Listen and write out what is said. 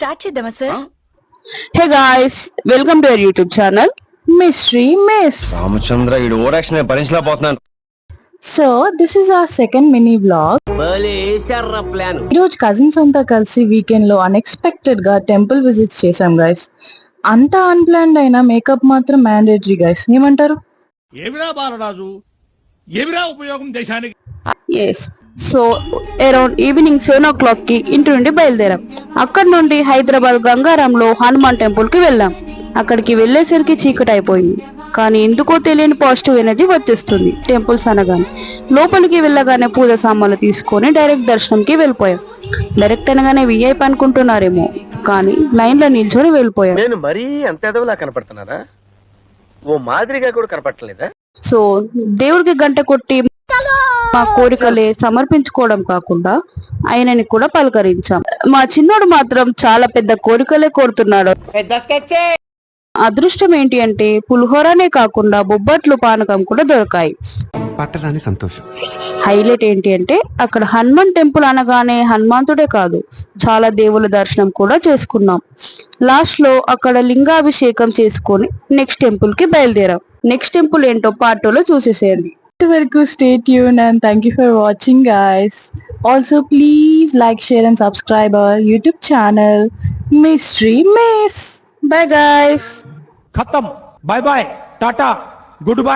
Start చేద్దామా sir? Hey guys, welcome to our YouTube channel Mystery Miss. Ramachandra ఈ ఓరాక్షన్ భరించలేకపోతున్నాను. So this is our second mini vlog. ఈరోజు cousins అంతా కలిసి weekend లో unexpected గా టెంపుల్ విజిట్స్ చేసాం గైస్. అంతా అన్ప్లాన్డ్ అయినా మేకప్ మాత్రం మ్యాండేటరీ గైస్. ఏమంటారు? ఏమిరా బాలరాజు, ఏమిరా ఉపయోగం దేశానికి? Yes. So around evening 7 o'clock కి ఇంటి నుండి బయలుదేరాం. అక్కడ నుండి హైదరాబాద్ గంగారంలో హనుమాన్ టెంపుల్ కి వెళ్ళాం. అక్కడికి వెళ్ళేసరికి చీకటి అయిపోయింది. కానీ ఎందుకో తెలియని పాజిటివ్ ఎనర్జీ వచ్చేస్తుంది టెంపుల్స్ అనగానే. లోపలికి వెళ్ళగానే పూజ సామాన్లు తీసుకొని డైరెక్ట్ దర్శనంకి వెళ్ళిపోయాం. డైరెక్ట్ అనగానే విఐపి అనుకుంటున్నారేమో, కానీ లైన్ లో నిల్చొని వెళ్ళిపోయాం. నేను మరీ అంత ఎదవలా కనపడుతున్నారా? ఓ మాదిరిగా కూడా కనపడలేదా? సో దేవుడికి గంట కొట్టి మా కోరికలే సమర్పించుకోవడం కాకుండా ఆయనని కూడా పలకరించాం. మా చిన్నోడు మాత్రం చాలా పెద్ద కోరికలే కోరుతున్నాడు. అదృష్టం ఏంటి అంటే పులిహోరనే కాకుండా బొబ్బట్లు, పానకం కూడా దొరికాయి. పట్టరాని సంతోషం. హైలైట్ ఏంటి అంటే అక్కడ హనుమాన్ టెంపుల్ అనగానే హనుమంతుడే కాదు, చాలా దేవుల దర్శనం కూడా చేసుకున్నాం. లాస్ట్ లో అక్కడ లింగాభిషేకం చేసుకొని నెక్స్ట్ టెంపుల్ కి బయలుదేరాం. నెక్స్ట్ టెంపుల్ ఏంటో పార్ట్ 2 లో చూసేసేయండి. వరకు stay tuned and thank you for watching guys. Also please like, share and subscribe our YouTube channel Mystery Miss. Bye guys. खत्म, बाय बाय, टाटा, गुड बाय.